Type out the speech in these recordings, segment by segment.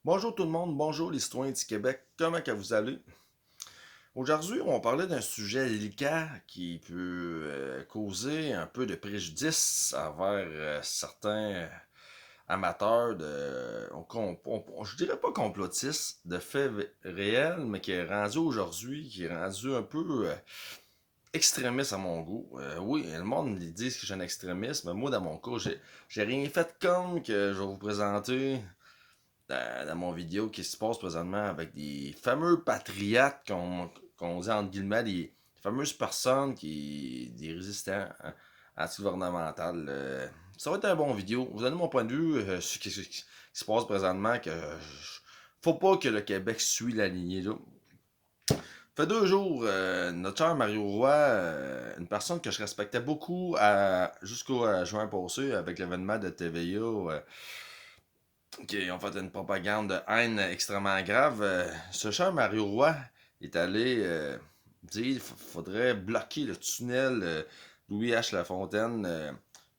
Bonjour tout le monde, bonjour les citoyens du Québec, comment que vous allez? Aujourd'hui, on parlait d'un sujet délicat qui peut causer un peu de préjudice envers certains amateurs je dirais pas complotistes, de faits réels, mais qui est rendu aujourd'hui, qui est rendu un peu extrémiste à mon goût. Oui, le monde ils disent que je suis un extrémiste, mais moi dans mon cas, j'ai rien fait comme que je vais vous présenter dans mon vidéo qui se passe présentement avec des fameux patriotes qu'on dit entre guillemets, des fameuses personnes des résistants anti-gouvernementaux. Ça va être un bon vidéo. Vous donnez mon point de vue sur ce qui se passe présentement. Faut pas que le Québec suit la lignée là. Ça fait 2 jours, notre cher Mario Roy, une personne que je respectais beaucoup jusqu'au juin passé avec l'événement de TVA, qui ont fait une propagande de haine extrêmement grave. Ce cher Mario Roy est allé dire qu'il faudrait bloquer le tunnel Louis H. Lafontaine,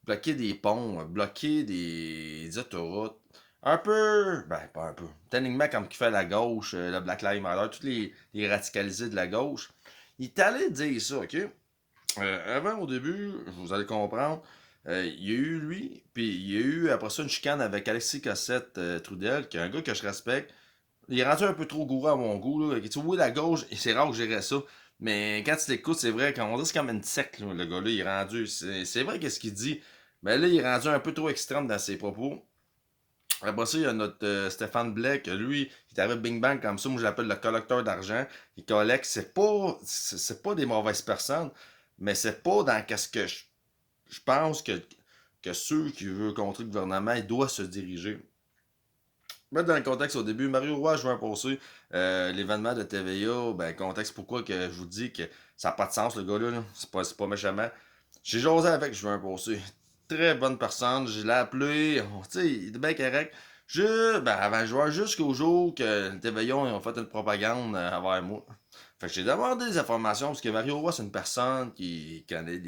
bloquer des ponts, bloquer des autoroutes. Un peu, ben pas un peu, techniquement comme qu'il fait la gauche, le Black Lives Matter, tous les radicalisés de la gauche. Il est allé dire ça, ok? Avant, au début, vous allez comprendre, il y a eu lui, puis il y a eu après ça une chicane avec Alexis Cossette Trudel, qui est un gars que je respecte. Il est rendu un peu trop gouré à mon goût. Là. Tu vois, oui, la gauche, et c'est rare que j'irais ça. Mais quand tu l'écoutes, c'est vrai, quand on dit c'est comme une secte, là, le gars-là, il est rendu. C'est vrai qu'est-ce qu'il dit. Mais là, il est rendu un peu trop extrême dans ses propos. Après ça, il y a notre Stéphane Blais, que lui, il arrive Bing Bang comme ça, moi je l'appelle le collecteur d'argent. Il collecte, c'est pas des mauvaises personnes, mais c'est pas dans qu'est-ce que je pense que ceux qui veulent contrer le gouvernement, ils doivent se diriger. Mettre dans le contexte au début, Mario Roy, je veux passer l'événement de TVA, ben contexte pourquoi que je vous dis que ça n'a pas de sens le gars là, c'est pas méchamment. J'ai jasé avec, je veux un passer. Très bonne personne, je l'ai appelé, tu sais, il était bien correct. Avant de jouer jusqu'au jour que le TVA ont fait une propagande envers moi. Fait que j'ai demandé des informations parce que Mario Roy, c'est une personne qui connaît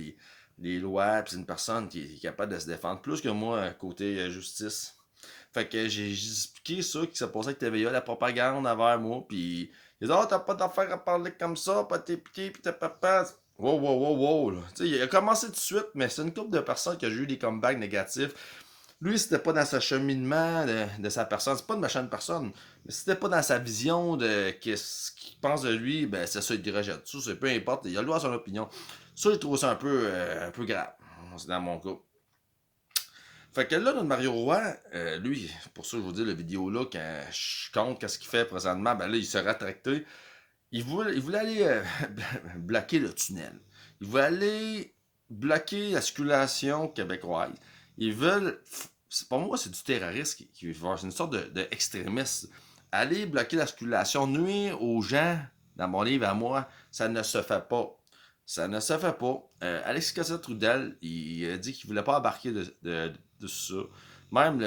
les lois, puis c'est une personne qui est capable de se défendre plus que moi côté justice. Fait que j'ai expliqué ça, qui s'est passé avec TVA, la propagande envers moi, pis il dit oh, t'as pas d'affaire à parler comme ça, pas tes pieds, pis tes papas. Wow, wow, wow, wow, là. Tu sais, il a commencé tout de suite, mais c'est une couple de personnes qui a eu des comebacks négatifs. Lui, c'était pas dans sa cheminement de sa personne, c'est pas une méchante personne, mais c'était pas dans sa vision de ce qu'il pense de lui, ben c'est ça, il rejette ça, c'est peu importe, il a le droit à son opinion. Ça, je trouve ça un peu grave, c'est dans mon cas. Fait que là, notre Mario Roy, lui, pour ça que je vous dis, la vidéo là, quand je compte qu'est-ce qu'il fait présentement, ben là, il s'est rétracté. Il voulait aller bloquer le tunnel. Il voulait aller bloquer la circulation québécoise. Ils veulent. C'est pour moi, c'est du terrorisme qui c'est une sorte de extrémiste. Aller bloquer la circulation, nuire aux gens, dans mon livre à moi, ça ne se fait pas. Ça ne se fait pas. Alexis Cossette-Trudel, il a dit qu'il voulait pas embarquer de ça. Même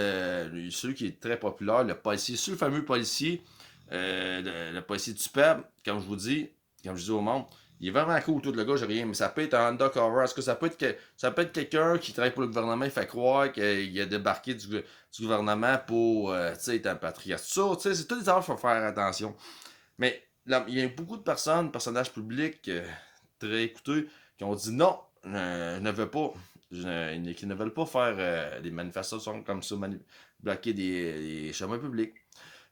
celui qui est très populaire, le policier, le fameux policier, le policier du PEB, comme je dis au monde, il est vraiment cool, tout le gars, j'ai rien, mais ça peut être un undercover. Est-ce que ça peut être quelqu'un qui travaille pour le gouvernement, il fait croire qu'il a débarqué du gouvernement pour, tu sais, être un patriote. Ça, tu sais, c'est toutes des affaires qu'il faut faire attention. Mais là, il y a beaucoup de personnes, personnages publics, très écoutés, qui ont dit non, je ne veux pas. Qui ne veulent pas faire des manifestations comme ça, bloquer des chemins publics.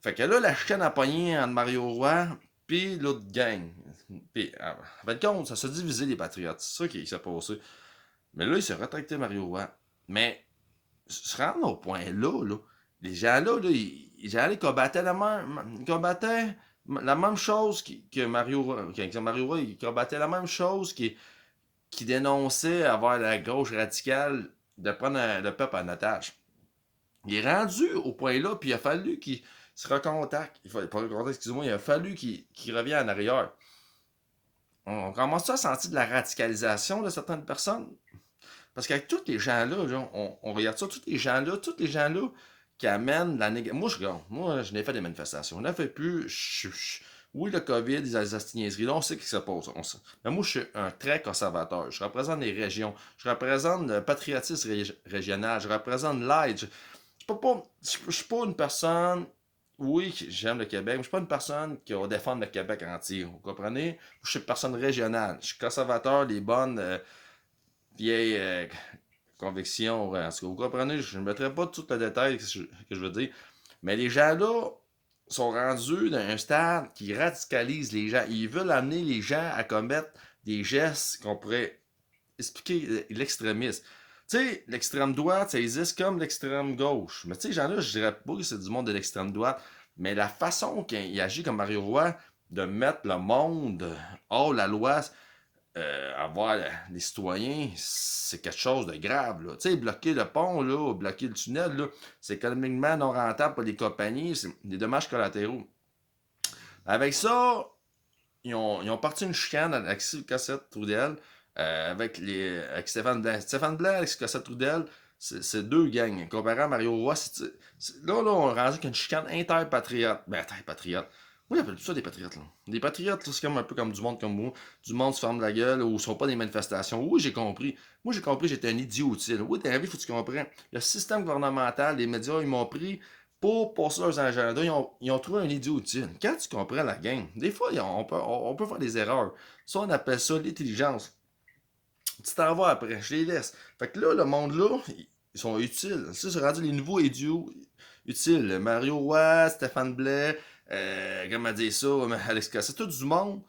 Fait que là, la chicane a pogné entre Mario Roy puis l'autre gang. Puis, en fin de compte, ça s'est divisé les patriotes. C'est ça qui s'est passé. Mais là, il s'est retracté Mario Roy. Mais, se rendre au point là, les gens là, les gens là, combattaient la même chose que Mario Roy. Que Mario Roy, il combattait la même chose qui dénonçait avoir la gauche radicale de prendre le peuple en otage. Il est rendu au point là, puis il a fallu qu'il se recontacte. Il faut pas recontacte, excusez-moi, il a fallu qu'il revienne en arrière. On commence à sentir de la radicalisation de certaines personnes. Parce qu'avec tous les gens-là, on regarde ça, tous les gens-là qui amènent la négation. Moi, je n'ai fait des manifestations. On n'a fait plus. Oui, le COVID, les astiniaiseries, là, on sait ce qui se passe. Mais moi, je suis un très conservateur. Je représente les régions. Je représente le patriotisme régional. Je représente l'aide. Je suis pas une personne Oui, j'aime le Québec, mais je suis pas une personne qui va défendre le Québec entier. Vous comprenez? Je suis une personne régionale. Je suis conservateur des bonnes vieilles convictions. En tout cas, vous comprenez? Je ne mettrai pas tout le détail que je veux dire. Mais les gens là sont rendus dans un stade qui radicalise les gens. Ils veulent amener les gens à commettre des gestes qu'on pourrait expliquer l'extrémisme. Tu sais, l'extrême droite, ça existe comme l'extrême gauche. Mais tu sais, les gens-là, je dirais pas que c'est du monde de l'extrême droite. Mais la façon qu'il agit comme Mario Roy, de mettre le monde hors la loi, avoir les citoyens, c'est quelque chose de grave. Là. Tu sais, bloquer le pont, là, bloquer le tunnel, là, c'est économiquement non rentable pour les compagnies, c'est des dommages collatéraux. Avec ça, ils ont parti une chicane avec Alexis Cossette-Trudel, avec Stéphane Blanc. Stéphane Blanc, Alexis Cossette-Trudel, c'est deux gangs. Comparé à Mario Roy, là, on est rendu qu'une chicane interpatriote. Ben, interpatriote. Moi, j'appelle ça des patriotes, là. Des patriotes, là, c'est comme un peu comme du monde comme moi. Du monde se ferme la gueule, ou ce sont pas des manifestations. Oui, j'ai compris. Moi, j'ai compris, j'étais un idiot utile. Oui, dans la vie, il faut que tu comprennes. Le système gouvernemental, les médias, ils m'ont pris pour passer leurs agendas, ils ont trouvé un idiot utile. Quand tu comprends la game, des fois, on peut faire des erreurs. Ça, on appelle ça l'intelligence. Tu t'en vas après, je les laisse. Fait que là, le monde-là, ils sont utiles. Ça, c'est rendu les nouveaux idiots utiles. Mario Roy, Stéphane Blais, comment dire ça, Alex Cossette, c'est tout du monde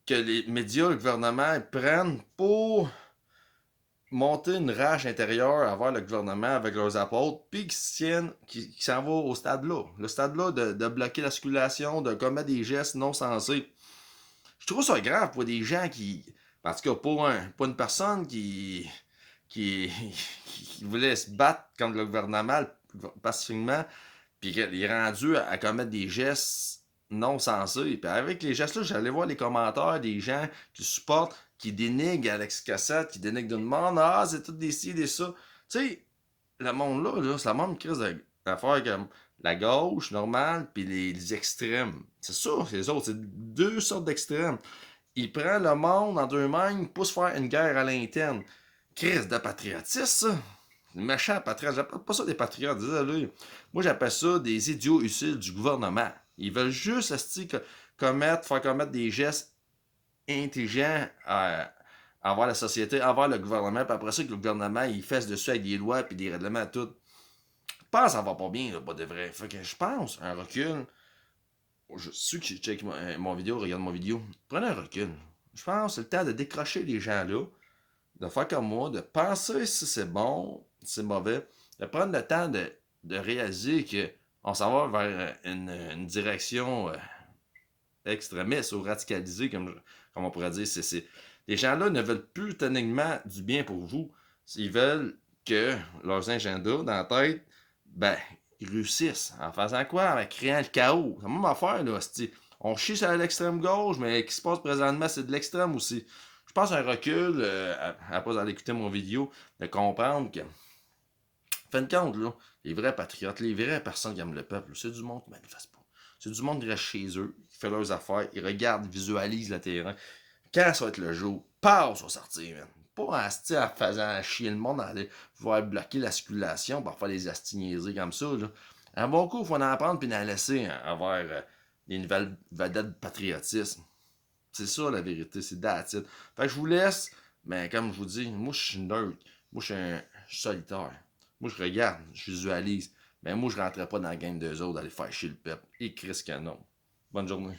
que les médias, le gouvernement, ils prennent pour monter une rage intérieure envers le gouvernement avec leurs apôtres, puis qui s'en va au stade-là. Le stade-là de bloquer la circulation, de commettre des gestes non sensés. Je trouve ça grave pour des gens qui. En tout cas, pour une personne qui, qui voulait se battre contre le gouvernement pacifiquement, puis qu'il est rendu à commettre des gestes non sensés. Puis avec les gestes-là, j'allais voir les commentaires des gens qui supportent, qui dénigrent Alex Cassette, qui dénigrent d'une monde. Ah, c'est tout des ci, des ça. Tu sais, le monde-là, là, c'est la même crise d'affaires comme la gauche normale, puis les extrêmes. C'est ça, c'est les autres. C'est deux sortes d'extrêmes. Il prend le monde en deux mains pour se faire une guerre à l'interne. Crise de patriotisme, ça. Méchant patriote. J'appelle pas ça des patriotes, désolé. Moi, j'appelle ça des idiots utiles du gouvernement. Ils veulent juste faire commettre des gestes intelligents envers la société, envers le gouvernement, puis après ça, que le gouvernement, il fesse dessus avec des lois puis des règlements, tout. Je pense que ça va pas bien, là, pas de vrai. Fait que je pense, un recul. Ceux qui check mon vidéo, regarde mon vidéo, prenez un recul. Je pense que c'est le temps de décrocher les gens-là, de faire comme moi, de penser si c'est bon, si c'est mauvais, de prendre le temps de réaliser qu'on s'en va vers une direction extrémiste ou radicalisée, comme on pourrait dire. Les gens-là ne veulent plus techniquement du bien pour vous. Ils veulent que leurs agendas dans la tête, ben, ils réussissent. En faisant quoi? En créant le chaos. C'est la même affaire, là. On chie sur l'extrême gauche, mais ce qui se passe présentement, c'est de l'extrême aussi. Je pense un recul, après d'aller écouter mon vidéo, de comprendre que, fin de compte, là, les vrais patriotes, les vraies personnes qui aiment le peuple, c'est du monde qui ne manifeste pas. C'est du monde qui reste chez eux, qui fait leurs affaires, ils regardent, ils visualisent le terrain. Quand ça va être le jour, passe au sortir, man. Pas en faisant chier le monde, aller pouvoir bloquer la circulation pour faire des astiniaiseries comme ça. Là. À bon coup, il faut en apprendre puis en laisser avoir des nouvelles vedettes de patriotisme. C'est ça la vérité, c'est that's it. Fait que je vous laisse, mais comme je vous dis, moi je suis neutre. Moi je suis solitaire. Moi je regarde, je visualise. Mais moi je rentrais pas dans la game d'eux autres d'aller faire chier le peuple. Et Chris Canon. Bonne journée.